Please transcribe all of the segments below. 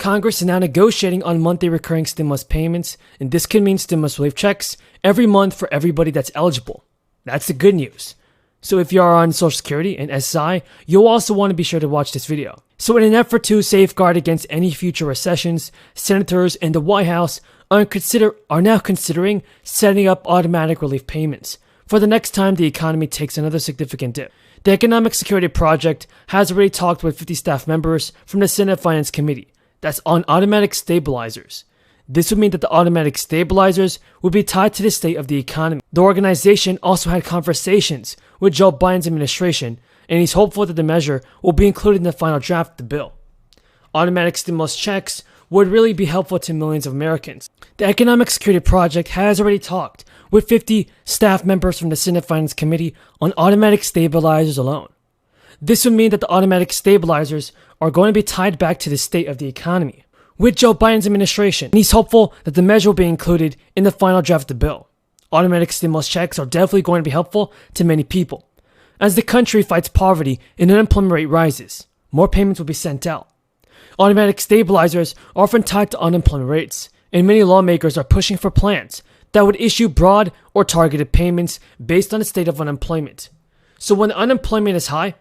Congress is now negotiating on monthly recurring stimulus payments, and this could mean stimulus relief checks every month for everybody that's eligible. That's the good news. So if you are on Social Security and SSI, you'll also want to be sure to watch this video. So in an effort to safeguard against any future recessions, senators and the White House are now considering setting up automatic relief payments for the next time the economy takes another significant dip. The Economic Security Project has already talked with 50 staff members from the Senate Finance Committee that's on automatic stabilizers. This would mean that the automatic stabilizers would be tied to the state of the economy. The organization also had conversations with Joe Biden's administration, and he's hopeful that the measure will be included in the final draft of the bill. Automatic stimulus checks would really be helpful to millions of Americans. The Economic Security Project has already talked with 50 staff members from the Senate Finance Committee on automatic stabilizers alone. This would mean that the automatic stabilizers are going to be tied back to the state of the economy with Joe Biden's administration, and he's hopeful that the measure will be included in the final draft of the bill. Automatic stimulus checks are definitely going to be helpful to many people. As the country fights poverty and unemployment rate rises, more payments will be sent out. Automatic stabilizers are often tied to unemployment rates, and many lawmakers are pushing for plans that would issue broad or targeted payments based on the state of unemployment. So when unemployment is high,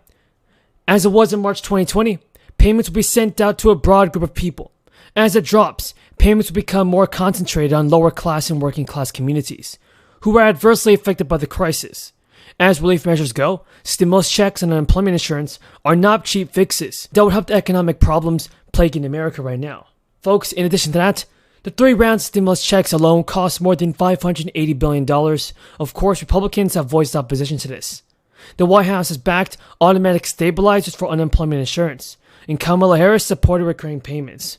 as it was in March 2020, payments will be sent out to a broad group of people. As it drops, payments will become more concentrated on lower class and working class communities, who are adversely affected by the crisis. As relief measures go, stimulus checks and unemployment insurance are not cheap fixes that would help the economic problems plaguing America right now. Folks, in addition to that, the 3-round stimulus checks alone cost more than $580 billion. Of course, Republicans have voiced opposition to this. The White House has backed automatic stabilizers for unemployment insurance, and Kamala Harris supported recurring payments.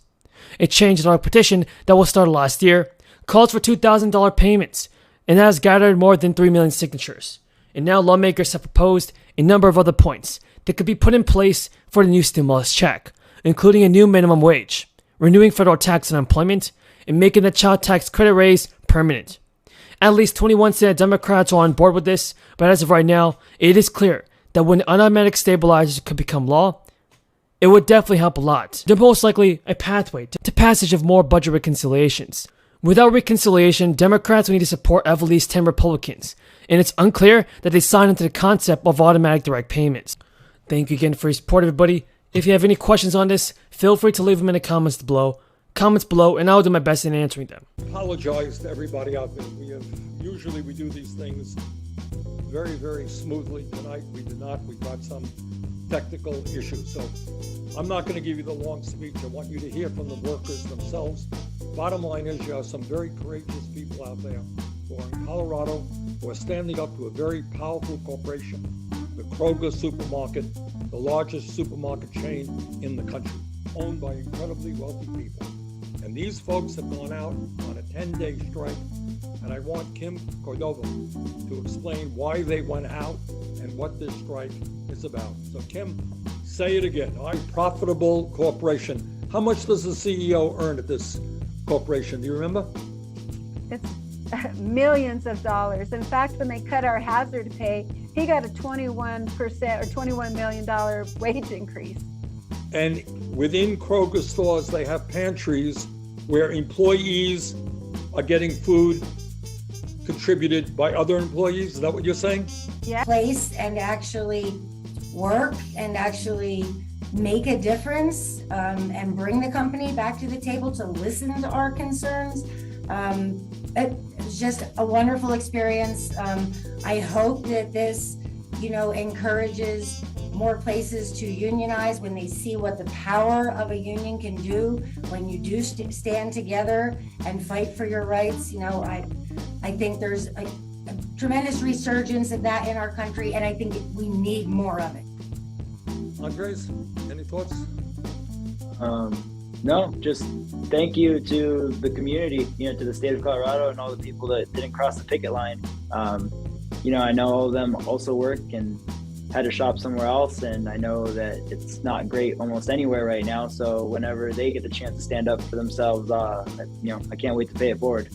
A change.org petition that was started last year calls for $2,000 payments, and that has gathered more than 3 million signatures. And now lawmakers have proposed a number of other points that could be put in place for the new stimulus check, including a new minimum wage, renewing federal tax on employment, and making the child tax credit raise permanent. At least 21 Senate Democrats are on board with this, but as of right now, it is clear that when automatic stabilizers could become law, it would definitely help a lot. They're most likely a pathway to passage of more budget reconciliations. Without reconciliation, Democrats will need to support at least 10 Republicans, and it's unclear that they sign into the concept of automatic direct payments. Thank you again for your support, everybody. If you have any questions on this, feel free to leave them in the comments below, and I'll do my best in answering them. Apologize to everybody out there. Usually we do these things very, very smoothly. Tonight we did not. We got some technical issues. So I'm not going to give you the long speech. I want you to hear from the workers themselves. Bottom line is you have some very courageous people out there who are in Colorado who are standing up to a very powerful corporation, the Kroger supermarket, the largest supermarket chain in the country, owned by incredibly wealthy people. And these folks have gone out on a 10-day strike, and I want Kim Cordova to explain why they went out and what this strike is about. So Kim, say it again. Profitable corporation. How much does the CEO earn at this corporation? Do you remember? It's millions of dollars. In fact, when they cut our hazard pay, he got a 21% or $21 million wage increase. And within Kroger stores, they have pantries where employees are getting food contributed by other employees. Is that what you're saying? Yeah. Place and actually work and actually make a difference and bring the company back to the table to listen to our concerns. It's just a wonderful experience. I hope that this, encourages more places to unionize when they see what the power of a union can do when you do stand together and fight for your rights. I think there's a tremendous resurgence of that in our country, and I think we need more of it. Andres, any thoughts? No, just thank you to the community, to the state of Colorado and all the people that didn't cross the picket line. I know all of them also work and had to shop somewhere else, and I know that it's not great almost anywhere right now. So whenever they get the chance to stand up for themselves, I can't wait to pay it forward.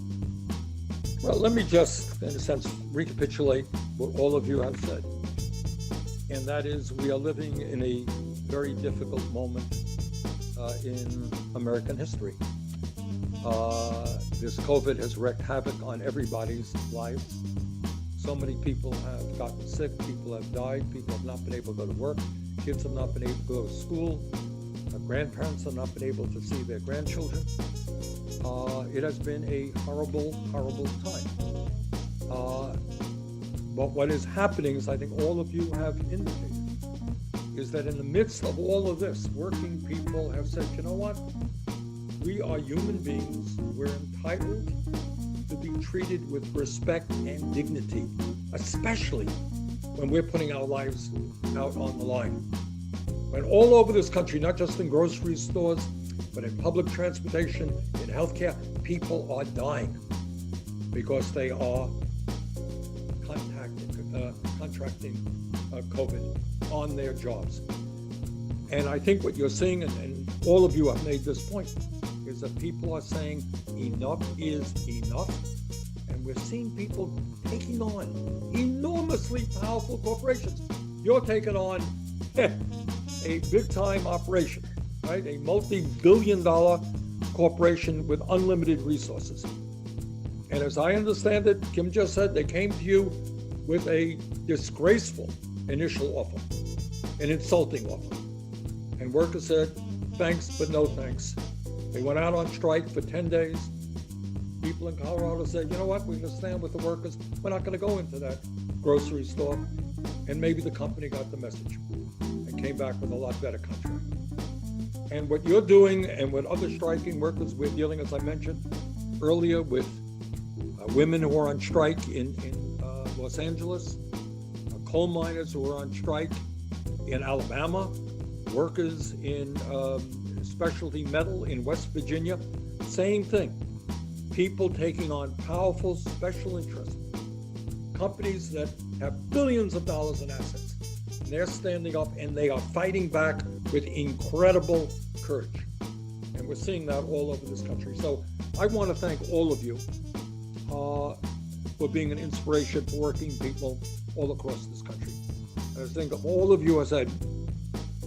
Well, let me just, in a sense, recapitulate what all of you have said. And that is, we are living in a very difficult moment. in American history. This COVID has wreaked havoc on everybody's lives. So many people have gotten sick, people have died, people have not been able to go to work, kids have not been able to go to school, grandparents have not been able to see their grandchildren. It has been a horrible, horrible time. But what is happening is, I think all of you have indicated, is that in the midst of all of this, working people have said, you know what? We are human beings. We're entitled to be treated with respect and dignity, especially when we're putting our lives out on the line. When all over this country, not just in grocery stores, but in public transportation, in healthcare, people are dying because they are contracting COVID on their jobs. And I think what you're seeing, and all of you have made this point, is that people are saying enough is enough. And we're seeing people taking on enormously powerful corporations. You're taking on a big-time operation, right? A multi-billion-dollar corporation with unlimited resources. And as I understand it, Kim just said they came to you with a disgraceful initial offer, an insulting offer. And workers said, thanks, but no thanks. They went out on strike for 10 days. People in Colorado said, you know what, we're going to stand with the workers. We're not going to go into that grocery store. And maybe the company got the message and came back with a lot better contract. And what you're doing, and what other striking workers, we're dealing, as I mentioned earlier, with women who are on strike in Los Angeles, coal miners who are on strike in Alabama, workers in specialty metal in West Virginia, same thing. People taking on powerful special interests, companies that have billions of dollars in assets. And they're standing up and they are fighting back with incredible courage. And we're seeing that all over this country. So I want to thank all of you for being an inspiration for working people all across this country. And I think all of you have said,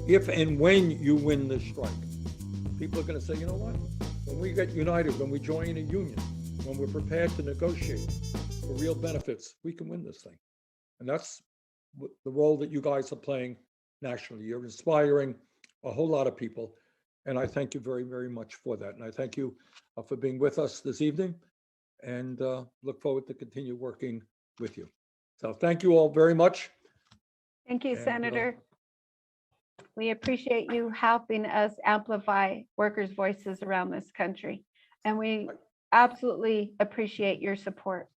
if and when you win this strike, people are going to say, you know what? When we get united, when we join a union, when we're prepared to negotiate for real benefits, we can win this thing. And that's the role that you guys are playing nationally. You're inspiring a whole lot of people. And I thank you very, very much for that. And I thank you for being with us this evening, and look forward to continue working with you. So thank you all very much. Thank you, Senator. We appreciate you helping us amplify workers' voices around this country. And we absolutely appreciate your support.